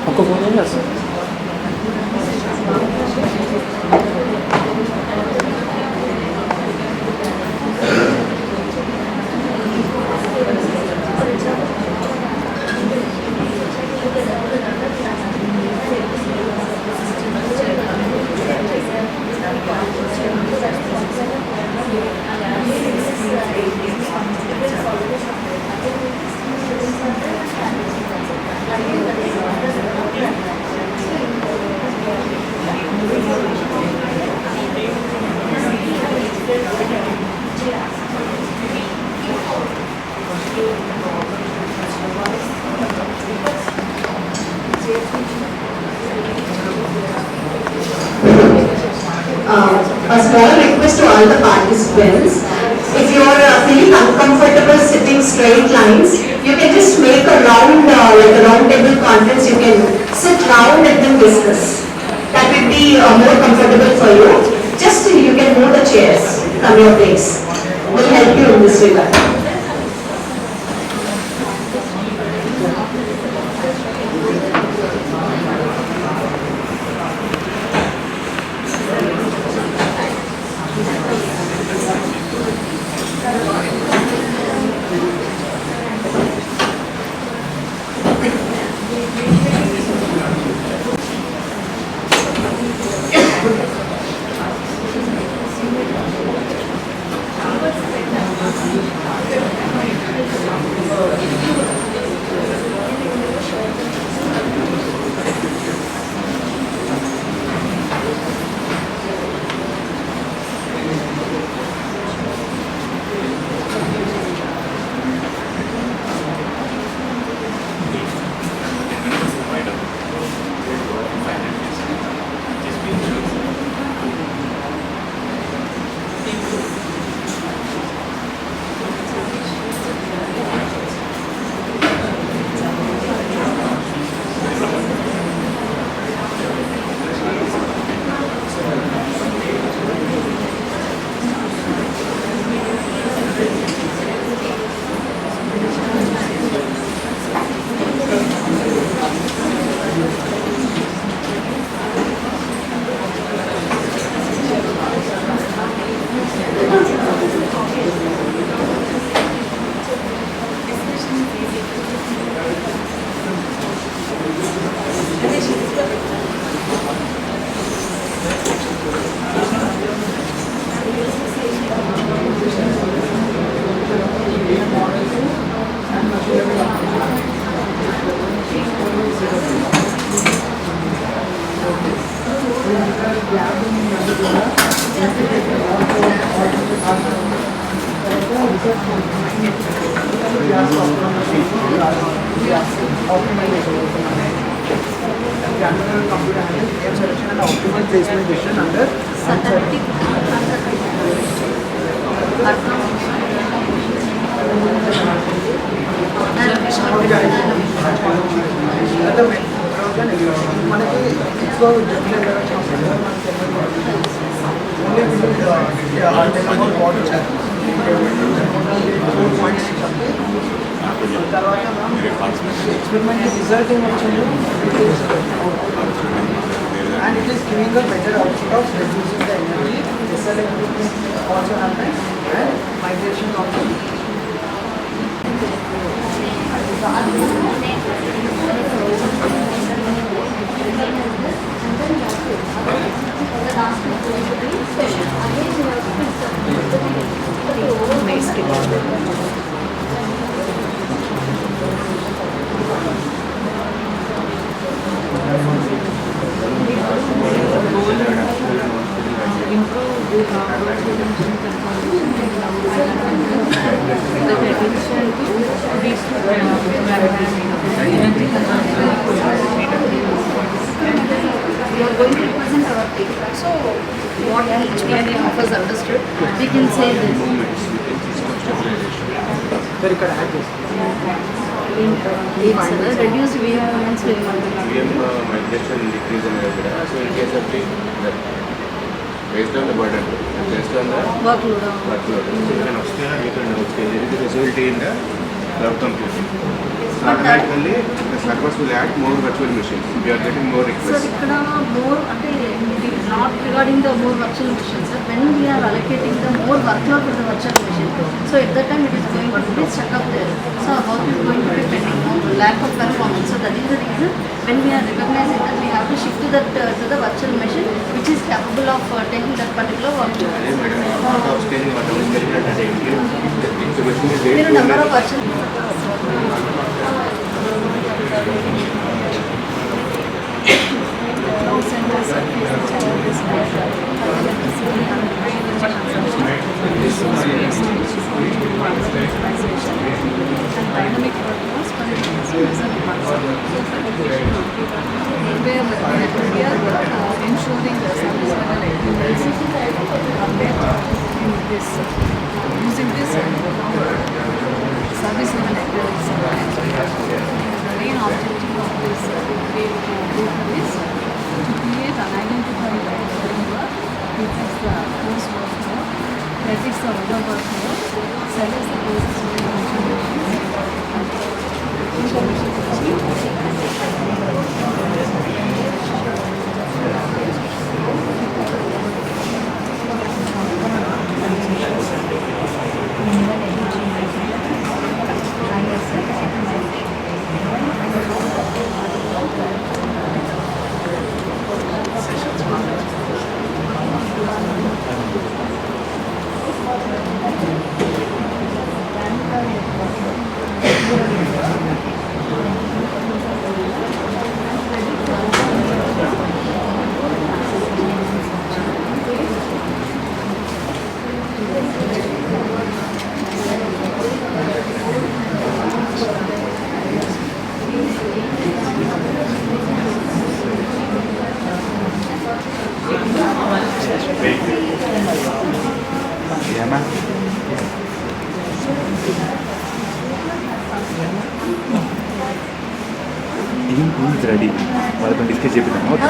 ఒక్క ఫోన్ ఏం చేస్తాను A small request to all the participants. If you are feeling uncomfortable sitting straight lines, you can just make a round, like a round table conference. You can sit round and then discuss. That will be more comfortable for you. Just you can move the chairs from your place. Will help you in this regard. And it is giving a better output of reducing the energy, desalination also happens, and migration also. So, what each one of us understood, we can say this. Very good. reduced VM means VM migration decrease in area. So in case of the based on the burden, based on the workload. So you can upscale and you can downscale. There is a facility in the cloud computing. So automatically the servers will add more virtual machines. We are getting more Sir, requests. ikkada more not regarding the more virtual machines. Sir, when we are allocating the more workload for the virtual machine, so at that time it is going to be stuck up there. So how it is going to be pending? Lack of performance. So that is the reason when we are recognizing that we have to shift to the virtual machine which is capable of taking that particular workload. Upscaling or downscaling at a time. If the machine is There are number of virtual ensuring the service level accuracy using this service level accuracy. The main objective of this paper is to create an identified framework which is the course workload, predicts the order workload, selects the courses team 2 is ready వాళ్ళతో discuss చేపిద్దాం. Okay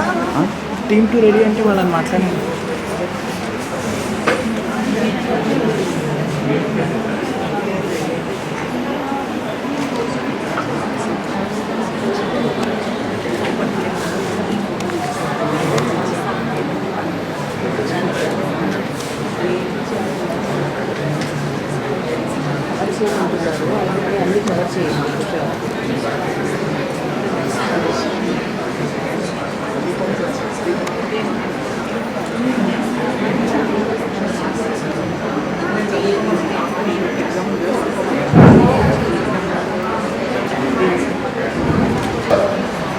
team 2 ready అంటే వాళ్ళని మాట్లాడండి.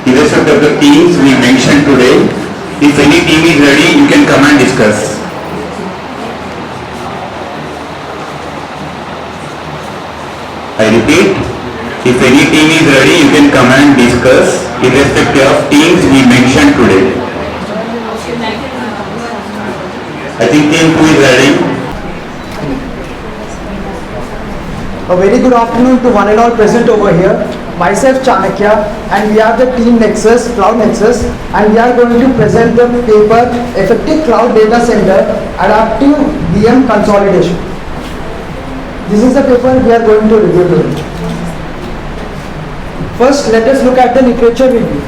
Irrespective of the teams we mentioned today, if any team is ready, you can come and discuss. I repeat, if any team is ready, you can come and discuss, irrespective of teams we mentioned today. I think team 2 is ready. A very good afternoon to one and all present over here. Myself Chanakya, and we are the team Nexus, Cloud Nexus, and we are going to present the paper Effective Cloud Data Center Adaptive VM Consolidation. This is the paper we are going to review today. First, let us look at the literature review.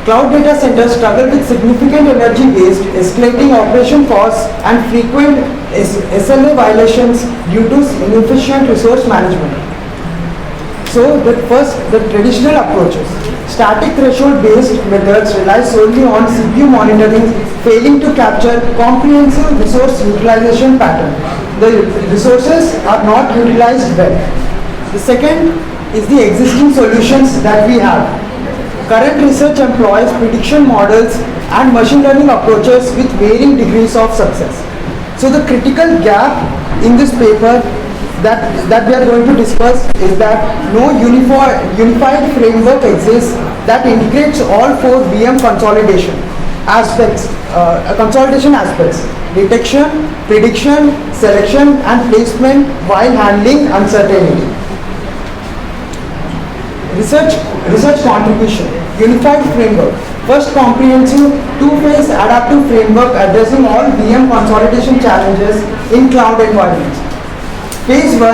Cloud data centers struggle with significant energy waste, escalating operation costs, and frequent SLA violations due to inefficient resource management. So, the traditional approaches. Static threshold based methods rely solely on CPU monitoring, failing to capture comprehensive resource utilization pattern. The resources are not utilized well. The second is the existing solutions that we have. Current research employs prediction models and machine learning approaches with varying degrees of success. So the critical gap in this paper that we are going to discuss is that no unified framework exists that integrates all 4 VM consolidation aspects, detection, prediction, selection and placement while handling uncertainty. Research contribution. Unified framework. First comprehensive two-phase adaptive framework addressing all VM consolidation challenges in cloud environments. Phase 1,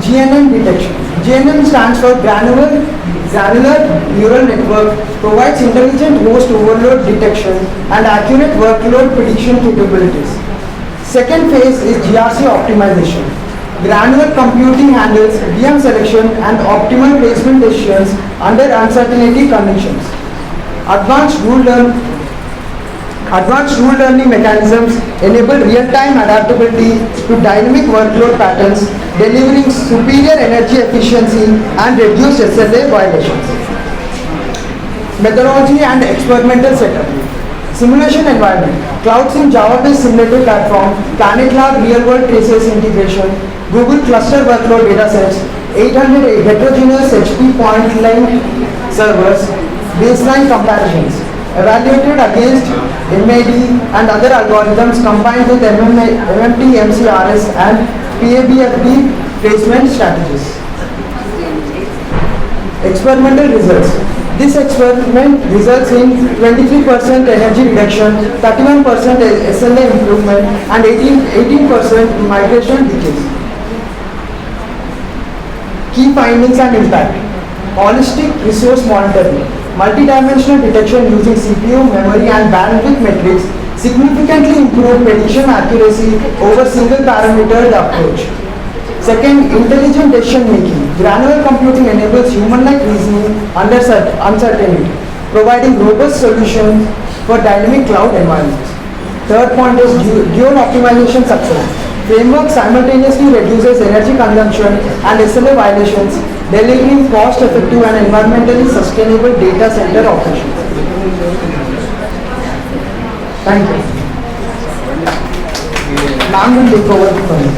GNN detection. GNN stands for Granular Neural Network, provides intelligent host overload detection and accurate workload prediction capabilities. Second phase is GRC optimization. Granular computing handles VM selection and optimal placement decisions under uncertainty conditions. Advanced rule learning mechanisms enable real-time adaptability to dynamic workload patterns, delivering superior energy efficiency and reduced SLA violations. Methodology and experimental setup. Simulation environment. CloudSync Java-based simulator platform, Planet Lab real-world traces integration, Google cluster workload datasets, 800 heterogeneous HP point length servers, baseline comparisons, evaluated against MAD and other algorithms combined with MMT, MCRS and PABFD placement strategies. Experimental results. This experiment results in 23% energy reduction, 31% SLA improvement and 18% migration decrease. Key findings and impact. Holistic resource monitoring. Multi-dimensional detection using CPU, memory and bandwidth metrics significantly improved prediction accuracy over single parameter approach. Second, intelligent decision making. Granular computing enables human-like reasoning under uncertainty, providing robust solutions for dynamic cloud environments. Third point is dual optimization success. Framework simultaneously reduces energy consumption and SLA violations, delivering cost-effective and environmentally sustainable data center operations. Thank you. Ma'am will take over from you.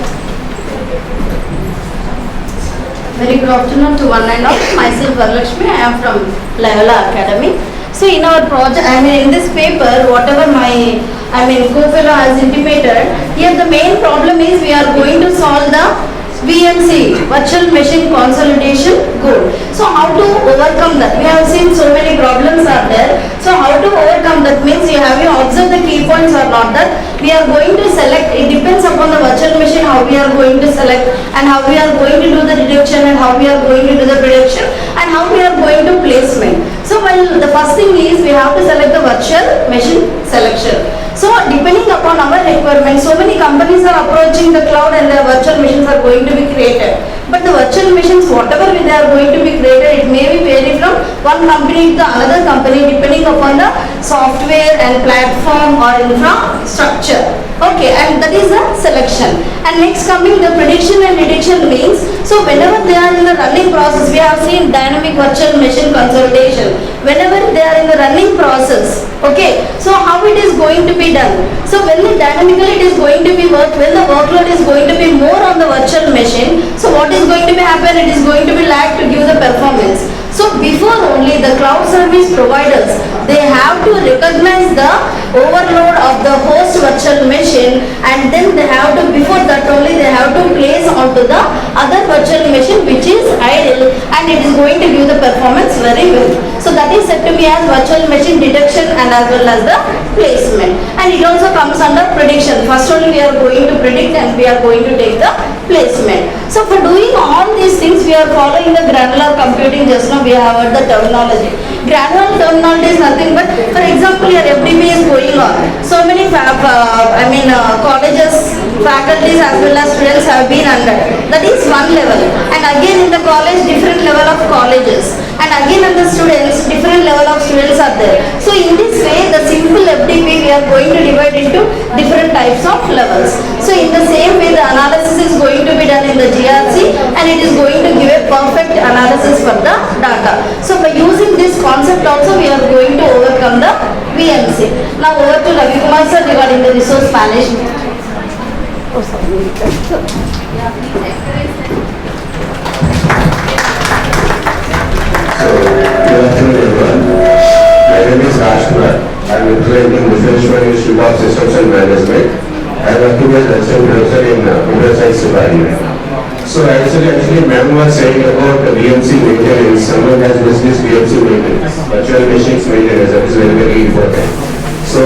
Very good afternoon to one and all. Myself Varalakshmi, I am from Levala Academy. So in our project, in this paper, whatever my co-fellow has intimated, here the main problem is we are going to solve the VMC, Virtual Machine Consolidation goal. So how to overcome that? We have seen so many problems are there. So how to overcome that means you observed the key points or not that we are going to select, it depends upon the virtual machine how we are going to select and how we are going to do the deduction and how we are going to do the prediction and how we are going to placement. So the first thing is we have to select the virtual machine selection. So depending upon our requirements, so many companies are approaching the cloud and the virtual machines are going to be created. But the virtual machines, whatever they are going to be created, it may be vary from one company to the another company depending upon the software and platform or infrastructure. Okay, and that is the selection. And next coming the prediction and detection means, so whenever they are in the running process, we have seen dynamic virtual machine consolidation. Whenever they are in the running process, okay, so how it is going to be done? So when the dynamically it is going to be when the workload is going to be more on the virtual machine, so what is going to be happen? It is going to be lag to give the performance. So before only the cloud service providers, they have to recognize the overload of the host virtual machine and then they have to, before that only they have to place onto the other virtual machine which is idle and it is going to give the performance very well. So that is said to be as virtual machine detection and as well as the placement. And it also comes under prediction. First only we are going to predict and we are going to take the placement. So for doing all these things we are following the granular computing. Just now we have heard the terminology. Granular terminology is nothing but, for example, your FDP is going on. So many colleges, faculties as well as students have been under. That is one level. And again in the college, different level of colleges. And again in the students, different level of students are there. So in this way, the simple FDP we are going to divide into different types of levels. So in the same way, the analysis is going to be done in the GRC and it is going to give a perfect analysis for the data. So by using this concept also, we are going to overcome the VMC. Now over to Ravikumar sir regarding the resource management. Oh, sorry. So, good afternoon everyone. My name is Rajkumar. I am representing the Virtual Institute of Systems and Management. I am working as assistant professor in computer science department. So actually ma'am was saying about the VMC maintenance. Someone has missed this VMC maintenance. Virtual machines maintenance, that is very, very important. So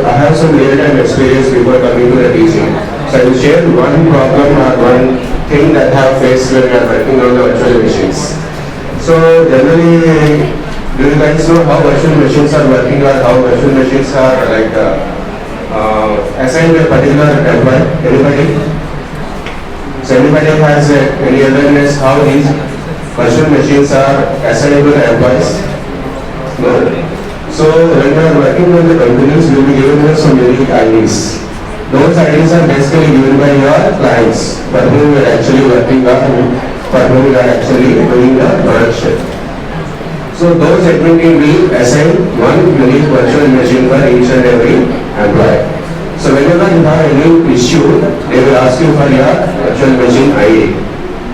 I have some real-time experience before coming to the teaching. So I will share one problem or one thing that I have faced when we are working on the virtual machines. So generally, do you guys know how virtual machines are working or how virtual machines are like assigned to a particular employee? Anybody? So anybody has any awareness how these virtual machines are assigned to the employees? No? So when we are working on the companies, we will be given them some unique IDs. Those IDs are basically given by your clients for whom we are actually working on, for whom we are actually doing the production. So those admin team will assign one unique virtual machine for each and every employee. So whenever you have any issue, they will ask you for your virtual machine ID.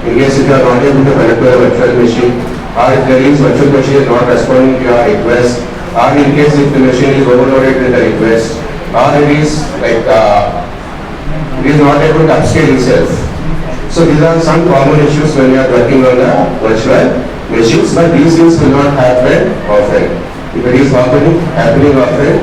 In case if you are not able to connect to a virtual machine, or if there is virtual machine is not responding to your request, or in case if the machine is overloaded with the request, or it is like it is not able to upscale itself. So these are some common issues when you are working on the virtual machines, but these things will not happen often. If it is happening often,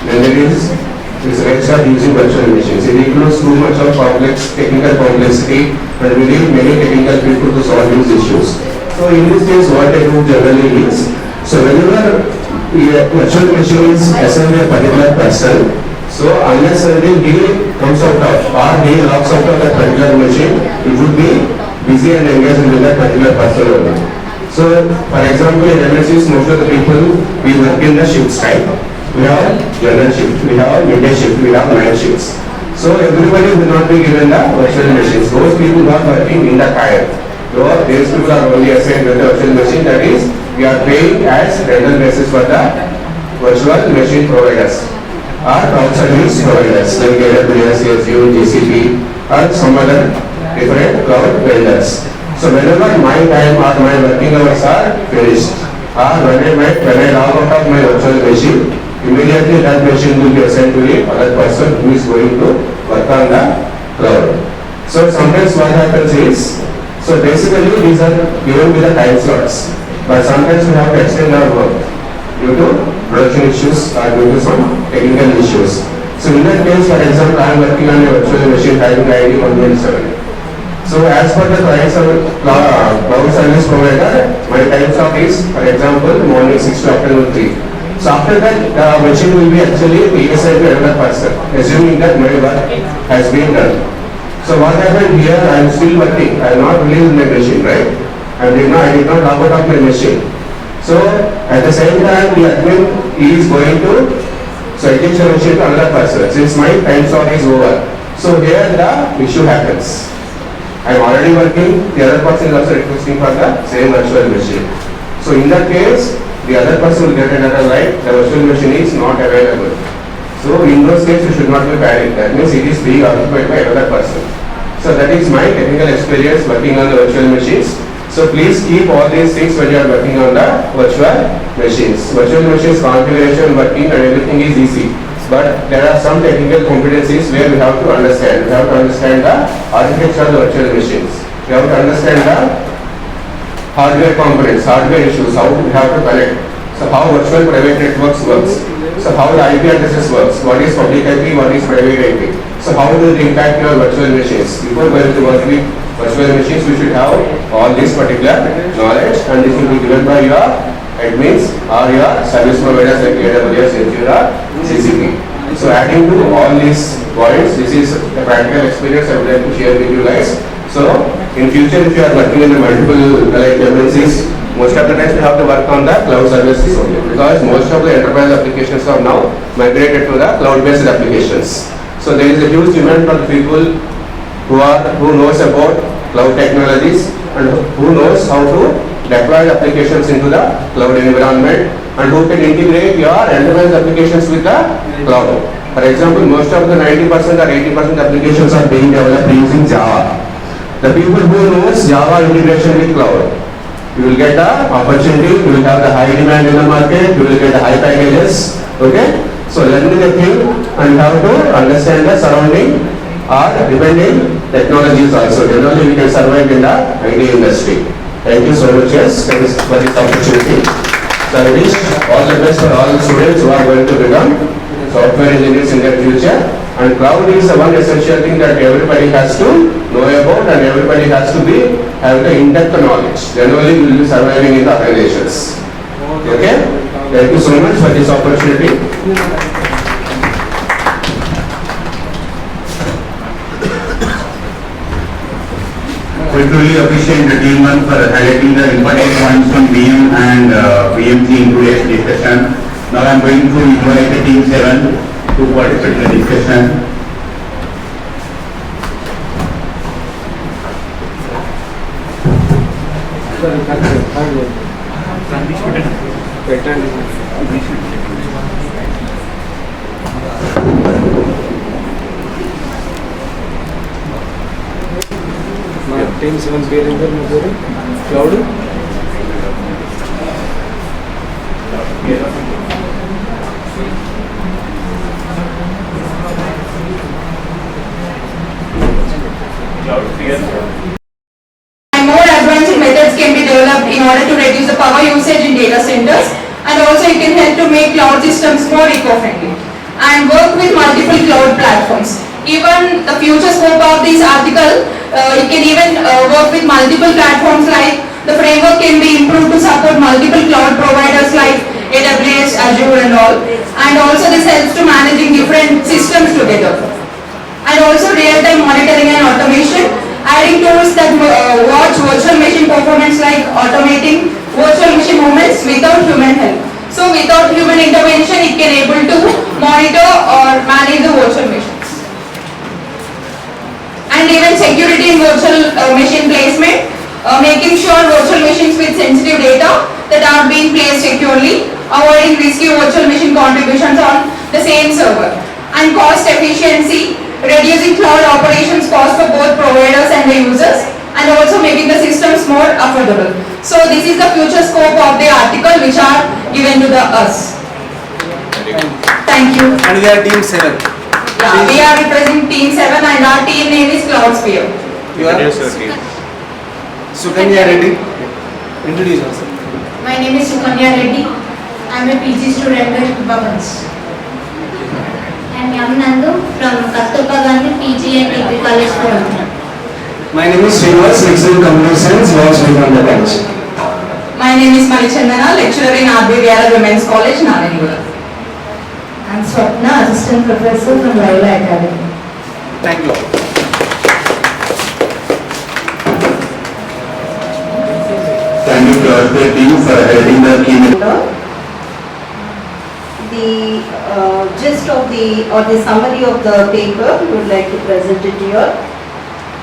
then there is risk of using virtual machines. It includes too much of technical complexity, and we need many technical people to solve these issues. So in this case, what I do generally is, so whenever virtual machine is assigned to a particular person, so unless he comes out of or he logs out of that particular machine, it would be busy and engaged with that particular person only. So for example, in MNCs, most of the people, we work in the shift type. We have general shift, we have midday shift, we have night shifts. So everybody will not be given the virtual machines. Those people who are working in the tire, these people are only assigned with the virtual machine. That is, we are paying as rental basis for the virtual machine providers or cloud service providers like AWS, ASU, GCP, or some other different cloud vendors. So whenever my time or my working hours are finished, or when I log out of my virtual machine, immediately that machine will be assigned to the other person who is going to work on the cloud. So sometimes what happens is, so basically these are given with the time slots, but sometimes we have to extend our work due to production issues or due to some technical issues. So in that case, for example, I am working on a virtual machine having ID 127. So as per the client cloud service provider, my time slot is, for example, morning 6 to afternoon 3. So after that, the machine will be actually reassigned to another person, assuming that my work has been done. So what happened here, I am still working, I am not released my machine, right? I did not log out of my machine. So at the same time, the admin is going to engage the machine to another person since my time slot is over. So here the issue happens. I am already working, the other person is also requesting for the same virtual machine. So in that case, the other person will get another right, the virtual machine is not available. So in those cases, you should not be panicked. That means it is being occupied by another person. So that is my technical experience working on the virtual machines. So please keep all these things when you are working on the virtual machines. Virtual machines configuration, working and everything is easy. But there are some technical competencies where we have to understand. We have to understand the architecture of the virtual machines. We have to understand the hardware components, hardware issues, how we have to connect. So how virtual private networks works. So how the IP addresses works. What is public IP, what is private IP. So how will it impact your virtual machines. Before going to work with virtual machines, we should have all this particular knowledge, and this will be given by your admins or your service providers like AWS, Azure or GCP. So adding to all these points, this is a practical experience I would like to share with you guys. So in future, if you are working in the multiple like MNCs, most of the times you have to work on the cloud services only, because most of the enterprise applications are now migrated to the cloud-based applications. So there is a huge demand for the people who knows about cloud technologies and who knows how to deploy applications into the cloud environment and who can integrate your enterprise applications with the cloud. For example, most of the 90% or 80% applications are being developed using Java. The people who knows Java integration with cloud, you will get the opportunity, you will have the high demand in the market, you will get the high packages. Okay? So learning the thing and how to understand the surrounding or depending technologies also. Then only we can survive in the IT industry. Thank you so much, yes, for this opportunity. So I wish all the best for all the students who are going to become software engineers in their future. And cloud is the one essential thing that everybody has to know about, and everybody has to have the in-depth knowledge. Then only we will be surviving in the organizations. Okay? Thank you so much for this opportunity. We truly appreciate the team one for highlighting the important points from VM and VMC in today's discussion. Now I am going to invite the team 7 to participate in the discussion. Team 7 పేరు cloud More advanced methods can be developed in order to reduce the power usage in data centers, and also it can help to make cloud systems more eco-friendly and work with multiple cloud platforms. Even the future scope of this article, it can even work with multiple platforms, like the framework can be improved to support multiple cloud providers like AWS, Azure and all, and also this helps to managing different systems together. And also real-time monitoring and automation, adding tools that watch virtual machine performance, like automating virtual machine movements without human help. So without human intervention, it can able to monitor or manage the virtual machines. And even security in virtual machine placement, making sure virtual machines with sensitive data that are being placed securely, avoiding risky virtual machine contributions on the same server. And cost efficiency, reducing cloud operations cost for both providers and the users, and also making the systems more affordable. So this is the future scope of the article which are given to us. Thank you. And we are team 7. Yeah, we are representing team 7 and our team name is CloudSphere. You are Sukanya Reddy. Introduce yourself. My name is Sukanya Reddy. I am a PG student at Bhavans. I am Nandu from Kasturba Gandhi PG and Degree College Bhavan. My name is Srinivas, lecturer in computer science, was from the bench. My name is Manichandana, lecturer in RBVR Women's College, Nananigura. I am Swapna, assistant professor from Laila Academy. Thank you. Thank you to the team for heading the keynote. The gist of the summary of the paper we would like to present it here.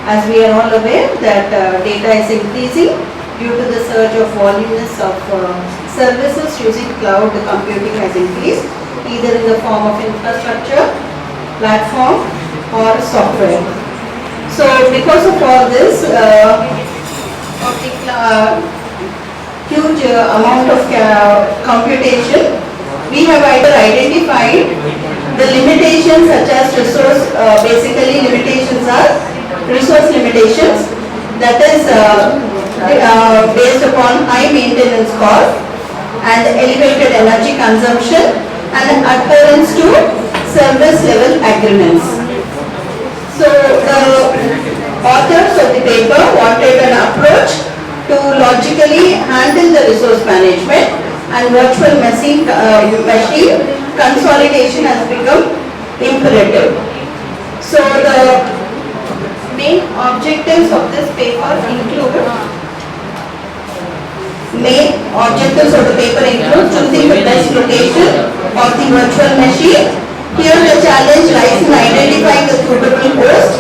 As we are all aware that data is increasing due to the surge of voluminous of services using cloud computing has increased, either in the form of infrastructure, platform or software. So because of all this, of the huge amount of computation, we have either identified the limitations such as resource, basically limitations are resource limitations, that is based upon high maintenance cost and elevated energy consumption and adherence to service level agreements. So the authors of the paper wanted an approach to logically handle the resource management, and virtual machine consolidation has become imperative. So the main objectives of this paper include choosing the best location of the virtual machine. Here the challenge lies in identifying the suitable host.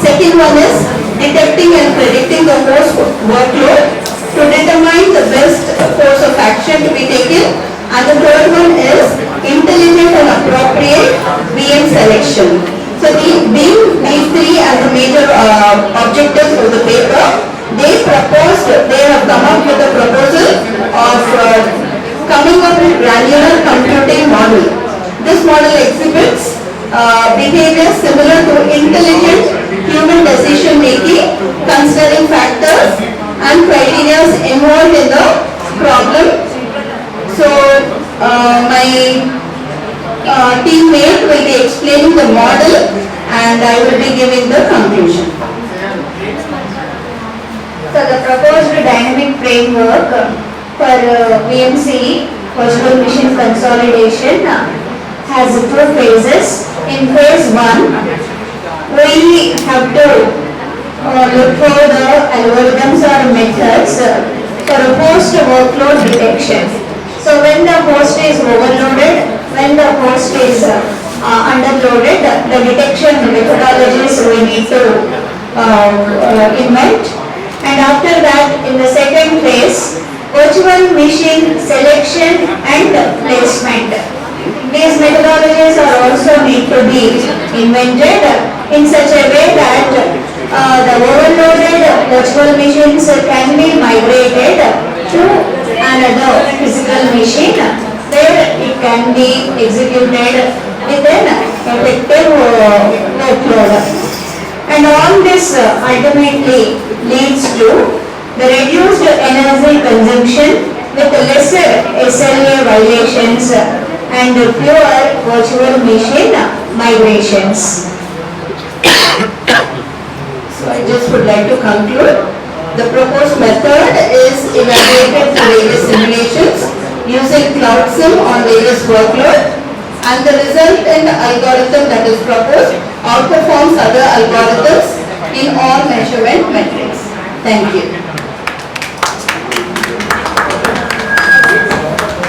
Second one is detecting and predicting the host workload to determine the best course of action to be taken, and the third one is intelligent and appropriate VM selection. So being these three as the major objectives of the paper, they have come up with a proposal of coming up with granular computing model. This model exhibits behavior similar to intelligent human decision making, considering factors and criteria involved in the problem. So my teammate will be explaining the model and I will be giving the conclusion. So the proposed dynamic framework for VMC, Virtual Machine Consolidation, has two phases. In phase 1, we have to look for the algorithms or methods for a host workload detection. So when the host is overloaded, when the host is underloaded, the detection methodologies we need to invent. And after that, in the second phase, virtual machine selection and placement. These methodologies are also need to be invented in such a way that the overloaded virtual machines can be migrated to another physical machine where it can be executed with an effective workload. And all this ultimately leads to the reduced energy consumption with lesser SLA violations and fewer virtual machine migrations. So I just would like to conclude. The proposed method is evaluated for various simulations using Cloud Sim on various workloads, and the resultant algorithm that is proposed outperforms other algorithms in all measurement metrics. Thank you.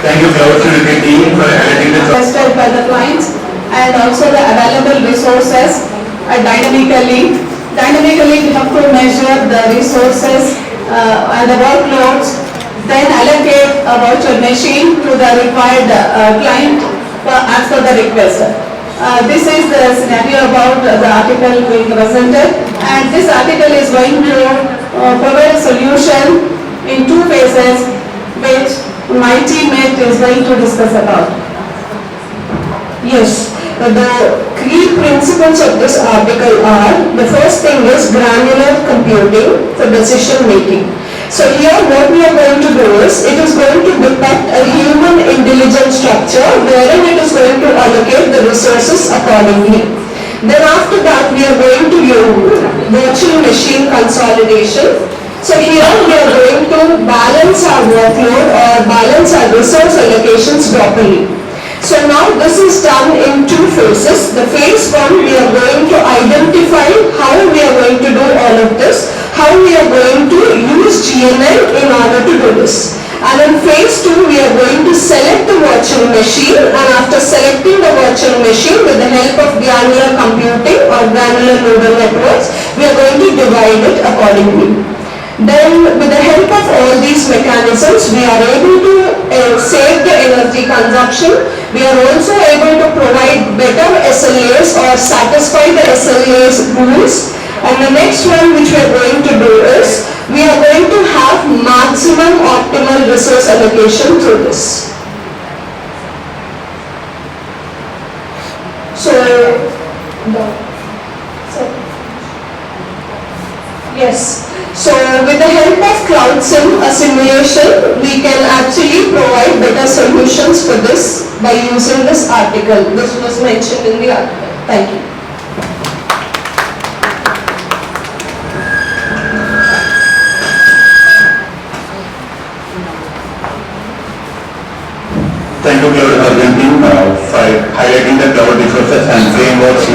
Thank you, Cloud Nexus team, for highlighting the Tested by the clients and also the available resources dynamically. Dynamically we have to measure the resources and the workloads, then allocate a virtual machine to the required client as per the request. This is the scenario about the article being presented, and this article is going to provide a solution in two phases which my teammate is going to discuss about. Yes, the key principles of this article are, the first thing is granular computing for decision making. So here what we are going to do is, it is going to depict a human intelligent structure wherein it is going to allocate the resources accordingly. Then after that we are going to use virtual machine consolidation. So here we are going to balance our workload or balance our resource allocations properly. So now this is done in two phases. The phase 1, we are going to identify how we are going to do all of this, how we are going to use GNL in order to do this. And in phase 2, we are going to select the virtual machine, and after selecting the virtual machine with the help of granular computing or granular neural networks, we are going to divide it accordingly. Then with the help of all these mechanisms, we are able to save the energy consumption. We are also able to provide better SLAs or satisfy the SLAs rules. And the next one which we are going to do is, we are going to have maximum optimal resource allocation through this. Yes. So with the help of Cloud Sim, a simulation, we can actually provide better solutions for this by using this article. This was mentioned in the article. Thank you. Thank you, Cloud Nexus team.